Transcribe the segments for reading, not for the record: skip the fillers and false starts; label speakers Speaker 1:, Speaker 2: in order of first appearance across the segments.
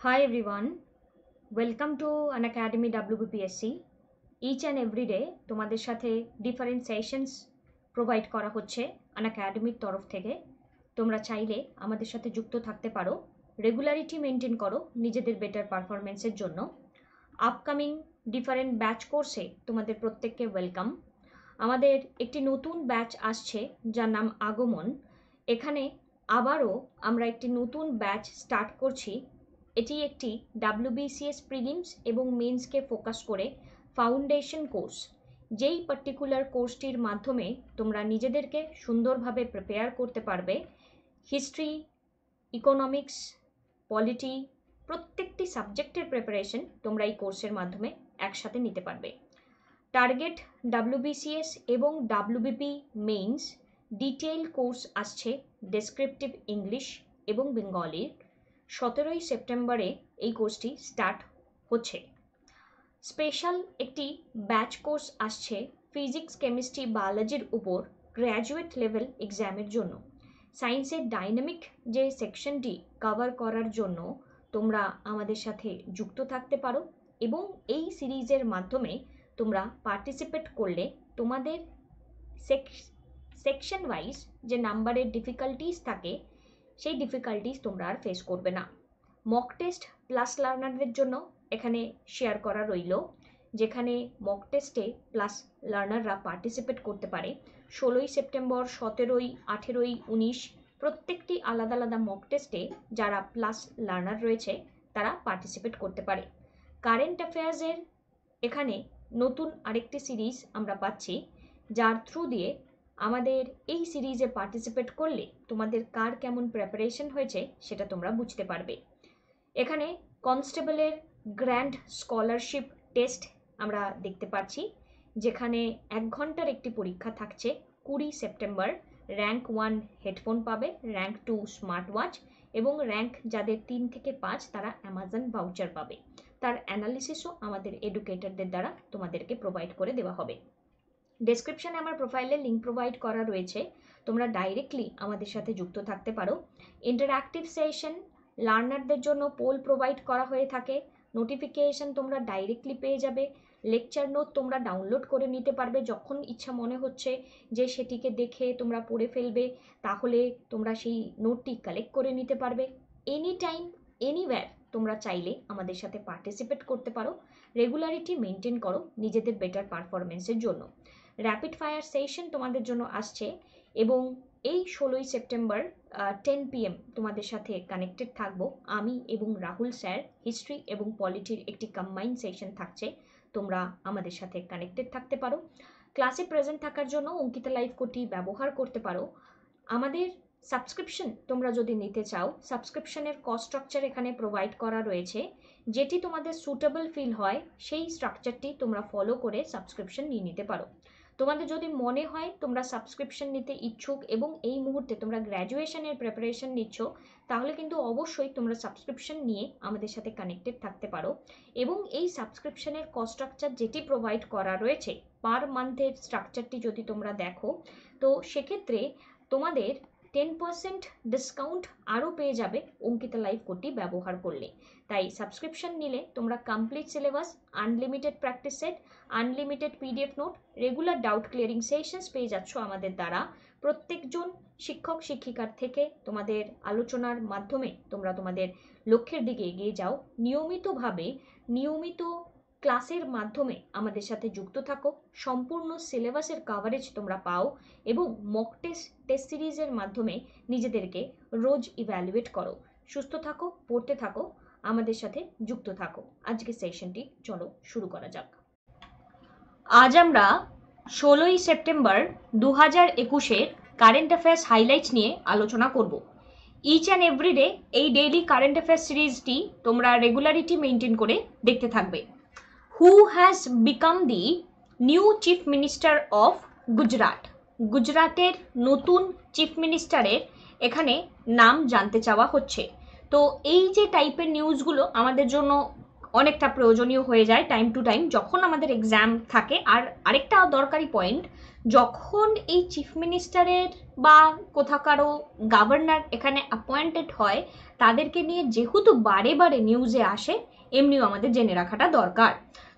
Speaker 1: Hi everyone, welcome to Unacademy WBPSC. Each and every day তোমাদের সাথে different sessions provide করা হচ্ছে আনএকাডেমির তরফ থেকে। তোমরা চাইলে আমাদের সাথে যুক্ত থাকতে পারো, রেগুলারিটি মেনটেন করো নিজেদের বেটার পারফরমেন্সের জন্য। আপকামিং ডিফারেন্ট ব্যাচ কোর্সে তোমাদের প্রত্যেককে ওয়েলকাম। আমাদের একটি নতুন ব্যাচ আসছে যার নাম আগমন। এখানে আবারও আমরা একটি নতুন ব্যাচ স্টার্ট করছি। এটি একটি WBCS প্রিলিমস এবং মেন্সকে ফোকাস করে ফাউন্ডেশন কোর্স। যেই পার্টিকুলার কোর্সটির মাধ্যমে তোমরা নিজেদেরকে সুন্দরভাবে প্রিপেয়ার করতে পারবে হিস্ট্রি, ইকোনমিক্স, পলিটি, প্রত্যেকটি সাবজেক্টের প্রিপারেশন তোমরা এই কোর্সের মাধ্যমে একসাথে নিতে পারবে। টার্গেট WBCS এবং WBP মেইনস ডিটেইল কোর্স আসছে ডেসক্রিপটিভ ইংলিশ এবং বেঙ্গলির। 17ই সেপ্টেম্বরে এই কোর্সটি স্টার্ট হচ্ছে। স্পেশাল একটি ব্যাচ কোর্স আসছে ফিজিক্স, কেমিস্ট্রি, বায়োলজির উপর গ্র্যাজুয়েট লেভেল এক্সামের জন্য। সায়েন্সের ডাইনামিক যে সেকশনটি কভার করার জন্য তোমরা আমাদের সাথে যুক্ত থাকতে পারো এবং এই সিরিজের মাধ্যমে তোমরা পার্টিসিপেট করলে তোমাদের সেকশন ওয়াইজ যে নাম্বারের ডিফিকাল্টিস থাকে সেই ডিফিকাল্টিস তোমরা আর ফেস করবে না। মক টেস্ট প্লাস লার্নারদের জন্য এখানে শেয়ার করা রইল, যেখানে মক টেস্টে প্লাস লার্নাররা পার্টিসিপেট করতে পারে। 16ই সেপ্টেম্বর, 17ই, 18ই, 19 প্রত্যেকটি আলাদা আলাদা মক টেস্টে যারা প্লাস লার্নার রয়েছে তারা পার্টিসিপেট করতে পারে। কারেন্ট অ্যাফেয়ার্সের এখানে নতুন আরেকটি সিরিজ আমরা পাচ্ছি, যার থ্রু দিয়ে আমাদের এই সিরিজে পার্টিসিপেট করলে তোমাদের কার কেমন প্রিপারেশন হয়েছে সেটা তোমরা বুঝতে পারবে। এখানে কনস্টেবলের গ্র্যান্ড স্কলারশিপ টেস্ট আমরা দেখতে পাচ্ছি, যেখানে 1 ঘন্টার একটি পরীক্ষা থাকছে। 20 সেপ্টেম্বর র্যাঙ্ক 1 হেডফোন পাবে, র্যাঙ্ক 2 স্মার্ট ওয়াচ এবং র্যাঙ্ক যাদের 3 থেকে 5 তারা অ্যামাজন ভাউচার পাবে। তার অ্যানালিসিসও আমাদের এডুকেটরদের দ্বারা তোমাদেরকে প্রোভাইড করে দেওয়া হবে। ডেসক্রিপশনে আমার প্রোফাইলের লিঙ্ক প্রোভাইড করা রয়েছে, তোমরা ডাইরেক্টলি আমাদের সাথে যুক্ত থাকতে পারো। ইন্টারঅ্যাক্টিভ সেশন, লার্নারদের জন্য পোল প্রোভাইড করা হয়ে থাকে, নোটিফিকেশন তোমরা ডাইরেক্টলি পেয়ে যাবে। লেকচার নোট তোমরা ডাউনলোড করে নিতে পারবে, যখন ইচ্ছা মনে হচ্ছে যে সেটিকে দেখে তোমরা পড়ে ফেলবে তাহলে তোমরা সেই নোটটি কালেক্ট করে নিতে পারবে। এনি টাইম এনিওয়্যার তোমরা চাইলে আমাদের সাথে পার্টিসিপেট করতে পারো। রেগুলারিটি মেনটেন করো নিজেদের বেটার পারফরমেন্সের জন্য। র্যাপিড ফায়ার সেশন তোমাদের জন্য আসছে এবং এই 16ই সেপ্টেম্বর 10 PM তোমাদের সাথে কানেক্টেড থাকবো আমি এবং রাহুল স্যার। হিস্ট্রি এবং পলিটির একটি কম্বাইন্ড সেশন থাকছে, তোমরা আমাদের সাথে কানেক্টেড থাকতে পারো। ক্লাসে প্রেজেন্ট থাকার জন্য অঙ্কিতা লাইভ কোডটি ব্যবহার করতে পারো। আমাদের সাবস্ক্রিপশন তোমরা যদি নিতে চাও, সাবস্ক্রিপশনের কস্ট স্ট্রাকচার এখানে প্রোভাইড করা রয়েছে। যেটি তোমাদের সুটেবল ফিল হয় সেই স্ট্রাকচারটি তোমরা ফলো করে সাবস্ক্রিপশন নিয়ে নিতে পারো। তোমাদের যদি মনে হয় তোমরা সাবস্ক্রিপশন নিতে ইচ্ছুক এবং এই মুহূর্তে তোমরা গ্র্যাজুয়েশনের প্রিপারেশন নিচ্ছ, তাহলে কিন্তু অবশ্যই তোমরা সাবস্ক্রিপশন নিয়ে আমাদের সাথে কানেক্টেড থাকতে পারো। এবং এই সাবস্ক্রিপশনের কস্ট স্ট্রাকচার যেটি প্রোভাইড করা রয়েছে পার মান্থের স্ট্রাকচারটি যদি তোমরা দেখো, তো সেক্ষেত্রে তোমাদের 10% ডিসকাউন্ট আরও পেয়ে যাবে অঙ্কিতা লাইভ কোডটি ব্যবহার করলে। তাই সাবস্ক্রিপশন নিলে তোমরা complete syllabus, unlimited practice set, unlimited PDF note, regular doubt clearing sessions পেয়ে যাচ্ছ আমাদের দ্বারা। প্রত্যেকজন শিক্ষক শিক্ষিকার থেকে তোমাদের আলোচনার মাধ্যমে তোমরা তোমাদের লক্ষ্যের দিকে এগিয়ে যাও। নিয়মিত ক্লাসের মাধ্যমে আমাদের সাথে যুক্ত থাকো, সম্পূর্ণ সিলেবাসের কভারেজ তোমরা পাও এবং মক টেস্ট সিরিজের মাধ্যমে নিজেদেরকে রোজ ইভ্যালুয়েট করো। সুস্থ থাকো, পড়তে থাকো, আমাদের সাথে যুক্ত থাকো। আজকে সেশনটি চলো শুরু করা যাক। আজ আমরা 16ই সেপ্টেম্বর 2021-এর কারেন্ট অ্যাফেয়ার্স হাইলাইটস নিয়ে আলোচনা করব। ইচ অ্যান্ড এভরিডে এই ডেইলি কারেন্ট অ্যাফেয়ার্স সিরিজটি তোমরা রেগুলারিটি মেনটেন করে দেখতে থাকবে। Who has become the new chief minister of Gujarat? গুজরাটের নতুন চিফ মিনিস্টারের এখানে নাম জানতে চাওয়া হচ্ছে। তো এই যে টাইপের নিউজগুলো আমাদের জন্য অনেকটা প্রয়োজনীয় হয়ে যায় টাইম টু টাইম যখন আমাদের এক্সাম থাকে। আর আরেকটা দরকারি পয়েন্ট, যখন এই চিফ মিনিস্টারের বা কোথাকারও গভর্নর এখানে অ্যাপয়েন্টেড হয়, তাদেরকে নিয়ে যেহেতু বারে বারে নিউজে আসে, এমনিও আমাদের জেনে রাখাটা দরকার।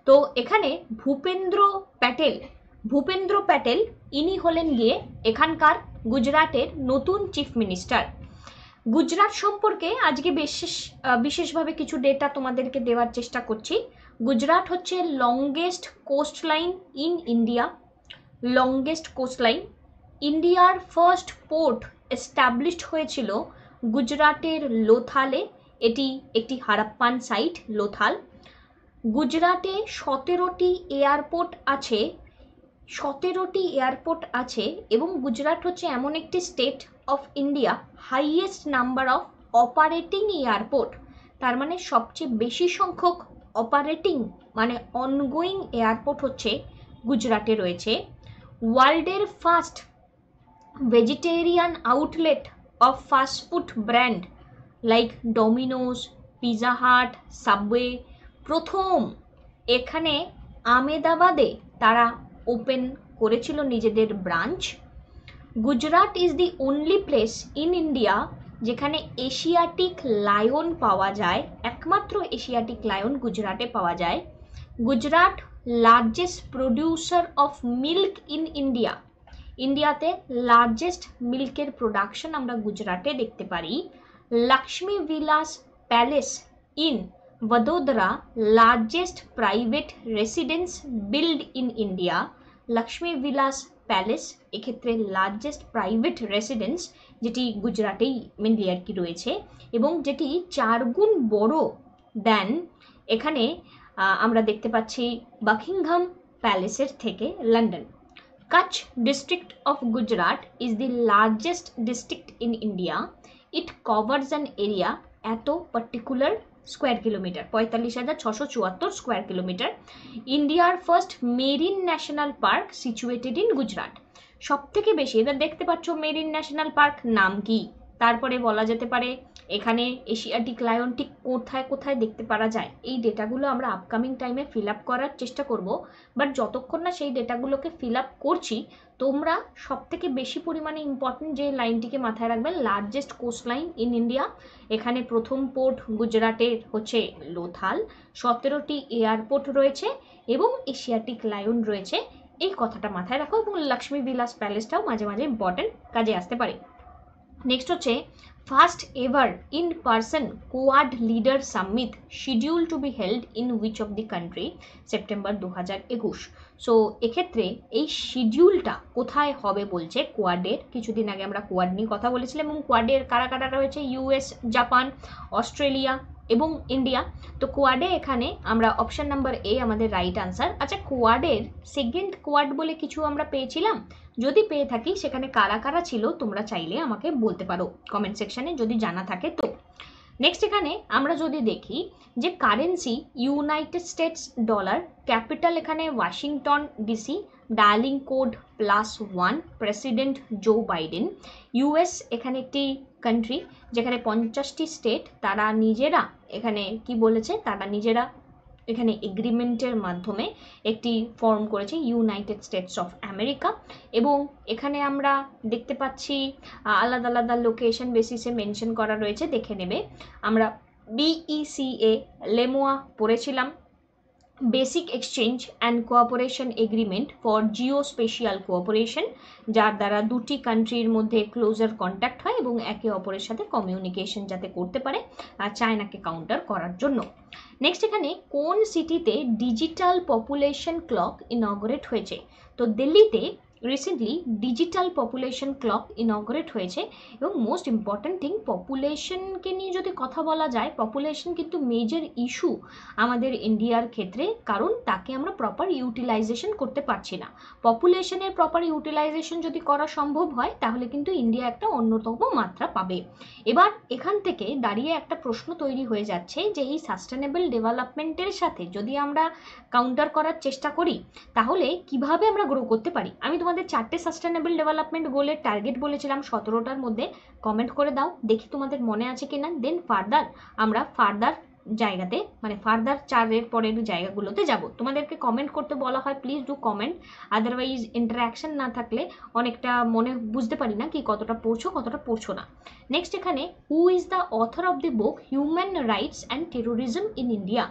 Speaker 1: তো এখানে ভূপেন্দ্র প্যাটেল ইনি হলেন গিয়ে এখানকার গুজরাটের নতুন চিফ মিনিস্টার। গুজরাট সম্পর্কে আজকে বিশেষভাবে কিছু ডেটা তোমাদেরকে দেওয়ার চেষ্টা করছি। গুজরাট হচ্ছে লংগেস্ট কোস্টলাইন ইন ইন্ডিয়া। ইন্ডিয়ার ফার্স্ট পোর্ট এস্টাবলিশড হয়েছিল গুজরাটের লোথালে। এটি একটি হারাপ্পান সাইট, লোথাল। গুজরাটে 17টি এয়ারপোর্ট আছে এবং গুজরাট হচ্ছে এমন একটি state of India highest number of operating airport, তার মানে সবচেয়ে বেশি সংখ্যক অপারেটিং মানে অনগোয়িং এয়ারপোর্ট হচ্ছে গুজরাটে রয়েছে। ওয়ার্ল্ডের first vegetarian outlet of fast food brand like Domino's, Pizza Hut, subway প্রথম এখানে আহমেদাবাদে তারা ওপেন করেছিল নিজেদের branch. Gujarat is the only place in India যেখানে এশিয়াটিক লায়ন পাওয়া যায়, একমাত্র এশিয়াটিক লায়ন গুজরাটে পাওয়া যায়। Gujarat largest producer of milk in India. ইন্ডিয়াতে লার্জেস্ট মিল্কের প্রোডাকশন আমরা গুজরাটে দেখতে পারি। লক্ষ্মী বিলাস palace in Vadodara, largest private residence built in India. Lakshmi Vilas palace এক্ষেত্রে লার্জেস্ট প্রাইভেট রেসিডেন্স যেটি গুজরাটেই মেনলি আর কি রয়েছে এবং যেটি 4 গুণ বড় দেন এখানে আমরা দেখতে পাচ্ছি বাকিংহাম প্যালেসের থেকে London. Kutch district of Gujarat is the largest district in India. It covers an area এত particular square kilometre, 45,674 square kilometre. ইন্ডিয়ার first marine national park situated in Gujarat. সব থেকে বেশি এবার দেখতে পাচ্ছ মেরিন ন্যাশনাল পার্ক নাম কি, তারপরে বলা যেতে পারে এখানে এশিয়াটিক লায়ন ঠিক কোথায় কোথায় দেখতে পারা যায়। এই ডেটাগুলো আমরা আপকামিং টাইমে ফিল আপ করার চেষ্টা করব, বাট যতক্ষণ না সেই ডেটাগুলোকে ফিল আপ করছি তোমরা সব থেকে বেশি পরিমাণে ইম্পর্টেন্ট যে লাইনটিকে মাথায় রাখবে, largest coastline in India. এখানে প্রথম পোর্ট গুজরাটের হচ্ছে লোথাল, 17টি এয়ারপোর্ট রয়েছে এবং এশিয়াটিক লায়ন রয়েছে, এই কথাটা মাথায় রাখো। এবং লক্ষ্মী বিলাস প্যালেসটাও মাঝে মাঝে ইম্পর্টেন্ট কাজে আসতে পারে। নেক্সট হচ্ছে first ever in person Quad leader summit schedule to be held in which of the country, September 2021। So এক্ষেত্রে এই শিডিউলটা কোথায় হবে বলছে কোয়াডের। কিছুদিন আগে আমরা কোয়াড নিয়ে কথা বলেছিলাম এবং কোয়াডের কারা কারা রয়েছে, ইউএস, জাপান, অস্ট্রেলিয়া এবং ইন্ডিয়া। তো কোয়াডে এখানে আমরা অপশন নাম্বার এ আমাদের রাইট আনসার। আচ্ছা, কোয়াডের সেকেন্ড কোয়াড বলে কিছু আমরা পেয়েছিলাম, যদি পেয়ে থাকি সেখানে কারা কারা ছিল তোমরা চাইলে আমাকে বলতে পারো কমেন্ট সেকশনে যদি জানা থাকে তো। নেক্সট এখানে আমরা যদি দেখি যে currency United States dollar, capital এখানে Washington DC, dialing code +1, president Joe Biden. US এখানে একটি কান্ট্রি যেখানে 50টি স্টেট তারা নিজেরা এখানে কি বলেছে, তারা নিজেরা এখানে এগ্রিমেন্টের মাধ্যমে একটি ফর্ম করেছে ইউনাইটেড স্টেটস অফ আমেরিকা। এবং এখানে আমরা দেখতে পাচ্ছি আলাদা আলাদা লোকেশন বেসিসে মেনশন করা রয়েছে, দেখে নেবে। আমরা BECA লেমোয়া পড়েছিলাম, basic exchange and cooperation agreement for geospatial cooperation, যার দ্বারা দুটি কান্ট্রির মধ্যে ক্লোজার কন্ট্যাক্ট হয় এবং একে অপরের সাথে কমিউনিকেশন যাতে করতে পারে চায়নাকে কাউন্টার করার জন্য। নেক্সট এখানে কোন সিটিতে ডিজিটাল পপুলেশন ক্লক ইনঅগ্রেট হয়েছে? তো দিল্লিতে রিসেন্টলি ডিজিটাল পপুলেশন ক্লক ইনঅগ্রেট হয়েছে। এবং মোস্ট ইম্পর্ট্যান্ট থিং, পপুলেশনকে নিয়ে যদি কথা বলা যায়, পপুলেশন কিন্তু মেজর ইস্যু আমাদের ইন্ডিয়ার ক্ষেত্রে, কারণ তাকে আমরা প্রপার ইউটিলাইজেশন করতে পারছি না। পপুলেশনের প্রপার ইউটিলাইজেশন যদি করা সম্ভব হয় তাহলে কিন্তু ইন্ডিয়া একটা অন্যতম মাত্রা পাবে। এবার এখান থেকে দাঁড়িয়ে একটা প্রশ্ন তৈরি হয়ে যাচ্ছে যে এই সাস্টেনেবল ডেভেলপমেন্টের সাথে যদি আমরা কাউন্টার করার চেষ্টা করি তাহলে কিভাবে আমরা গ্রো করতে পারি। আমি তোমাদের 4টে সাস্টেনেবল ডেভেলপমেন্ট গোলের টার্গেট বলেছিলাম, 17টার মধ্যে কমেন্ট করে দাও, দেখি তোমাদের মনে আছে কিনা। দেন আমরা ফার্দার জায়গাতে মানে ফার্দার 4-এর পরের জায়গাগুলোতে যাব। তোমাদেরকে কমেন্ট করতে বলা হয়, please do comment, otherwise interaction না থাকলে অনেকটা মনে বুঝতে পারি না কি কতটা পড়ছো না। নেক্সট এখানে who is the author of the book human rights and terrorism in India.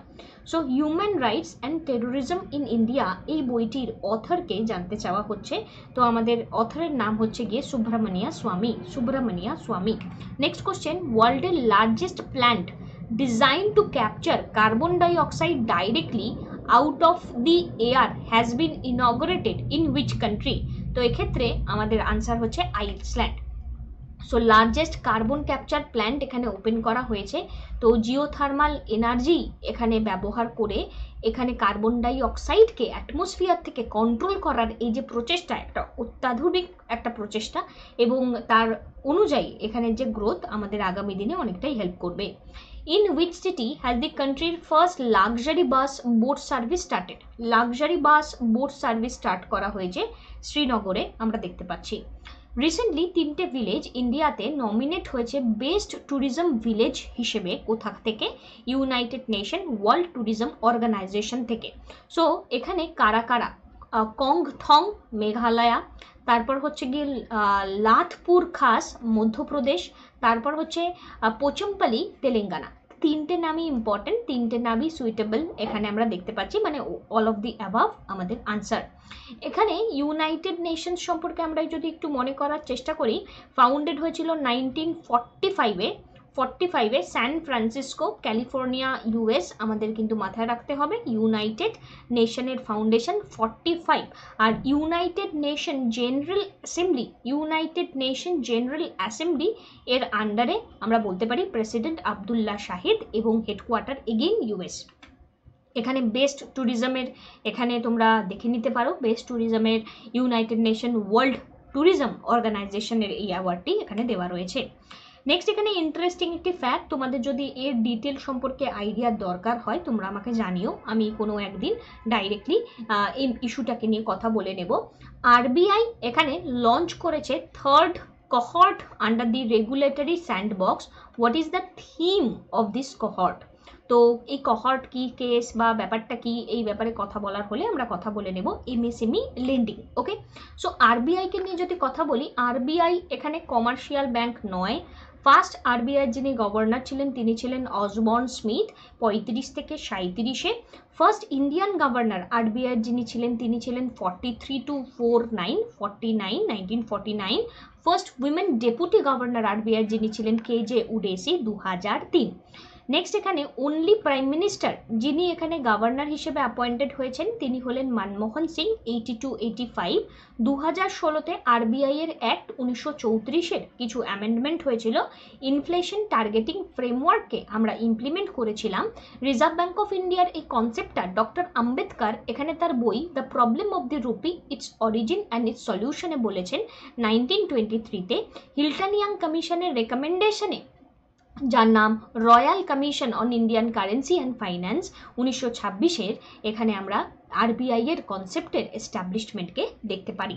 Speaker 1: So human rights and terrorism in India এই বইটির অথরকে জানতে চাওয়া হচ্ছে। তো আমাদের অথরের নাম হচ্ছে গিয়ে সুব্রমণিয়া স্বামী। নেক্সট কোশ্চেন, ওয়ার্ল্ডের largest plant designed to capture carbon dioxide directly out of the air has been inaugurated in which country? তো এক্ষেত্রে আমাদের আনসার হচ্ছে Iceland. So largest carbon capture plant এখানে ওপেন করা হয়েছে। তো জিওথার্মাল এনার্জি এখানে ব্যবহার করে এখানে কার্বন ডাই অক্সাইডকে অ্যাটমসফিয়ার থেকে কন্ট্রোল করার এই যে প্রচেষ্টা, একটা অত্যাধুনিক একটা প্রচেষ্টা, এবং তার অনুযায়ী এখানে যে গ্রোথ আমাদের আগামী দিনে অনেকটাই হেল্প করবে। In which city has the country's first luxury bus boat service started? Luxury bus boat service start করা হয়েছে শ্রীনগরে, আমরা দেখতে পাচ্ছি। রিসেন্টলি 3টে ভিলেজ ইন্ডিয়াতে নমিনেট হয়েছে বেস্ট ট্যুরিজম ভিলেজ হিসেবে। কোথা থেকে? United Nation World Tourism Organisation থেকে। সো এখানে কারা কারা? কংথং মেঘালয়া, তারপর হচ্ছে গিয়ে লাথপুর খাস মধ্যপ্রদেশ, তারপর হচ্ছে পোচমপল্লি তেলেঙ্গানা। 3টে নামই ইম্পর্টেন্ট, 3টে নামই সুইটেবল এখানে আমরা দেখতে পাচ্ছি, মানে অল অফ দি অ্যাবাভ আমাদের আনসার। এখানে ইউনাইটেড নেশনস সম্পর্কে আমরা যদি একটু মনে করার চেষ্টা করি, ফাউন্ডেড হয়েছিল 1945-এ স্যান ফ্রান্সিসকো, ক্যালিফোর্নিয়া, ইউএস। আমাদের কিন্তু মাথায় রাখতে হবে ইউনাইটেড নেশনের ফাউন্ডেশন 45। আর ইউনাইটেড নেশন জেনারেল অ্যাসেম্বলি এর আন্ডারে আমরা বলতে পারি প্রেসিডেন্ট আবদুল্লাহ শাহিদ, এবং হেডকোয়ার্টার এগেইন ইউএস। এখানে বেস্ট ট্যুরিজমের এখানে তোমরা দেখে নিতে পারো, বেস্ট ট্যুরিজমের ইউনাইটেড নেশন ওয়ার্ল্ড ট্যুরিজম অর্গানাইজেশনের এই অ্যাওয়ার্ডটি এখানে দেওয়া রয়েছে। নেক্সট এখানে ইন্টারেস্টিং একটি ফ্যাক্ট, তোমাদের যদি এর ডিটেল সম্পর্কে আইডিয়ার দরকার হয় তোমরা আমাকে জানিও, আমি কোনো একদিন ডাইরেক্টলি এই ইস্যুটাকে নিয়ে কথা বলে নেব। আরবিআই এখানে লঞ্চ করেছে 3rd cohort under the regulatory sandbox. What is the theme of this cohort? তো এই কহর্ট কি, কেস বা ব্যাপারটা কি, এই ব্যাপারে কথা বলার হলে আমরা কথা বলে নেব এমএসএমই লেন্ডিং। ওকে, সো আরবিআইকে নিয়ে যদি কথা বলি, আরবিআই এখানে কমার্শিয়াল ব্যাংক নয়। ফার্স্ট আরবিআই যিনি গভর্নর ছিলেন তিনি ছিলেন অসবর্ন স্মিথ 35 থেকে 37-এ। ফার্স্ট ইন্ডিয়ান গভর্নর আরবিআই যিনি ছিলেন তিনি ছিলেন 43 to 1949। First women deputy governor RBI যিনি ছিলেন কেজে উডেসি 2003। নেক্সট এখানে অনলি প্রাইম মিনিস্টার যিনি এখানে গভর্নর হিসেবে অ্যাপয়েন্টেড হয়েছেন তিনি হলেন মনমোহন সিং 82-85। 2016-তে আরবিআই এর অ্যাক্ট 1934-এর কিছু অ্যামেন্ডমেন্ট হয়েছিল, ইনফ্লেশন টার্গেটিং ফ্রেমওয়ার্ককে আমরা ইমপ্লিমেন্ট করেছিলাম। রিজার্ভ ব্যাঙ্ক অফ ইন্ডিয়ার এই কনসেপ্টটা ডক্টর আম্বেদকর এখানে তার বই the problem of the rupee, its origin and its সলিউশনে বলেছেন 1923-তে। হিল্টন ইয়াং কমিশনের রেকমেন্ডেশনে, যার নাম Royal Commission on Indian currency and finance 1926-এর, এখানে আমরা আরবিআই এর কনসেপ্টের এস্টাবলিশমেন্টকে দেখতে পারি।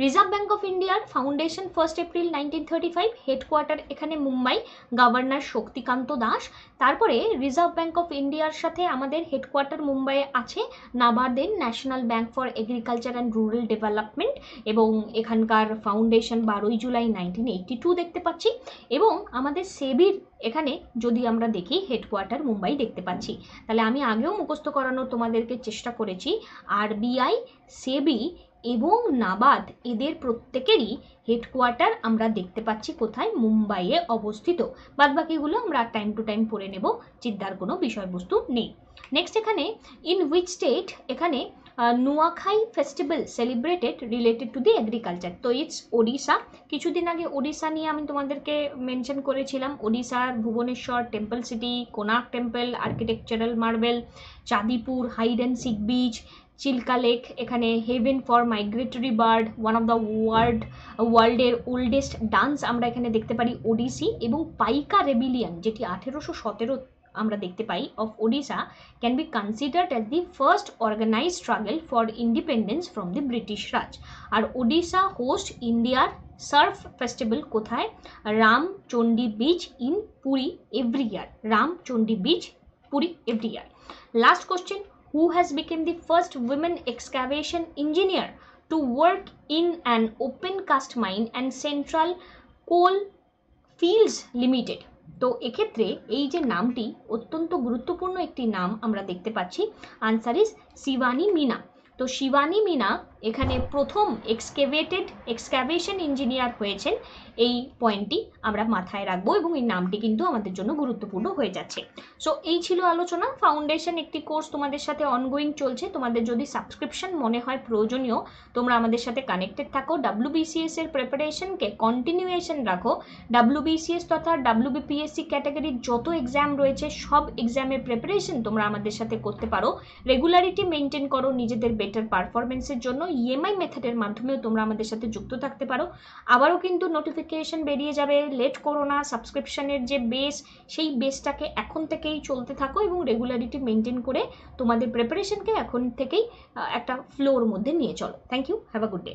Speaker 1: রিজার্ভ ব্যাঙ্ক অফ ইন্ডিয়ার ফাউন্ডেশন 1 এপ্রিল 1935, হেডকোয়ার্টার এখানে মুম্বাই, গভর্নর শক্তিকান্ত দাস। তারপরে রিজার্ভ ব্যাঙ্ক অফ ইন্ডিয়ার সাথে আমাদের হেডকোয়ার্টার মুম্বাইয়ে আছে নাবার্ডের National Bank for Agriculture and Rural Development, এবং এখানকার ফাউন্ডেশন 12 জুলাই 1982 দেখতে পাচ্ছি। এবং আমাদের সেবির এখানে যদি আমরা দেখি হেডকোয়ার্টার মুম্বাই দেখতে পাচ্ছি। তাহলে আমি আগেও মুখস্থ করানোর তোমাদেরকে চেষ্টা করেছি, আরবিআই, সেবি এবং নাবার্ড এদের প্রত্যেকেরই হেডকোয়ার্টার আমরা দেখতে পাচ্ছি কোথায়? মুম্বাইয়ে অবস্থিত। বাদবাকিগুলো আমরা টাইম টু টাইম পড়ে নেব, চিন্তার কোনো বিষয়বস্তু নেই। নেক্সট এখানে ইন হুইচ স্টেট এখানে Nuakhai festival celebrated related to the agriculture. তো ইটস ওড়িশা। কিছুদিন আগে ওড়িশা নিয়ে আমি তোমাদেরকে মেনশন করেছিলাম। ওড়িশার Bhubaneswar temple city, Konark temple, architectural marble, Chandipur hide and seek beach, Chilka lake, এখানে heaven for migratory bird, one of the ওয়ার্ল্ডের ওল্ডেস্ট ডান্স আমরা এখানে দেখতে পারি ওডিসি, এবং পাইকা রেবিলিয়ন যেটি 1817 আমরা দেখতে পাই of Odisha can be considered as the first organized struggle for independence from the British Raj. আর ওডিশা হোস্ট ইন্ডিয়ার সার্ফ ফেস্টিভ্যাল কোথায়? Ramchandi beach in Puri every year. Ramchandi beach Puri every year. Last question, who has become the first women excavation engineer to work in an open cast mine and Central Coal Fields Limited? তো এক্ষেত্রে এই যে নামটি অত্যন্ত গুরুত্বপূর্ণ একটি নাম আমরা দেখতে পাচ্ছি, আনসার ইজ শিবানী মিনা। তো শিবানী মিনা এখানে প্রথম এক্সক্যাভেশন ইঞ্জিনিয়ার হয়েছেন, এই পয়েন্টটি আমরা মাথায় রাখবো এবং এই নামটি কিন্তু আমাদের জন্য গুরুত্বপূর্ণ হয়ে যাচ্ছে। সো এই ছিল আলোচনা। ফাউন্ডেশন একটি কোর্স তোমাদের সাথে অনগোয়িং চলছে, তোমাদের যদি সাবস্ক্রিপশন মনে হয় প্রয়োজনীয় তোমরা আমাদের সাথে কানেক্টেড থাকো, WBCS এর প্রিপারেশনকে কন্টিনিউয়েশন রাখো। WBCS তথা WBPSC ক্যাটাগরির যত এক্সাম রয়েছে সব এক্সামের প্রিপারেশন তোমরা আমাদের সাথে করতে পারো। রেগুলারিটি মেনটেন করো নিজেদের বেটার পারফরমেন্সের জন্য। EMI মেথডের মাধ্যমেও তোমরা আমাদের সাথে যুক্ত থাকতে পারো। আবারও কিন্তু নোটিফিকেশন বেরিয়ে যাবে, লেট করো না। সাবস্ক্রিপশনের যে বেস সেই বেসটাকে এখন থেকেই চলতে থাকো এবং রেগুলারিটি মেনটেন করে তোমাদের প্রিপারেশনকে এখন থেকেই একটা ফ্লোর মধ্যে নিয়ে চলো। Thank you, have a good day.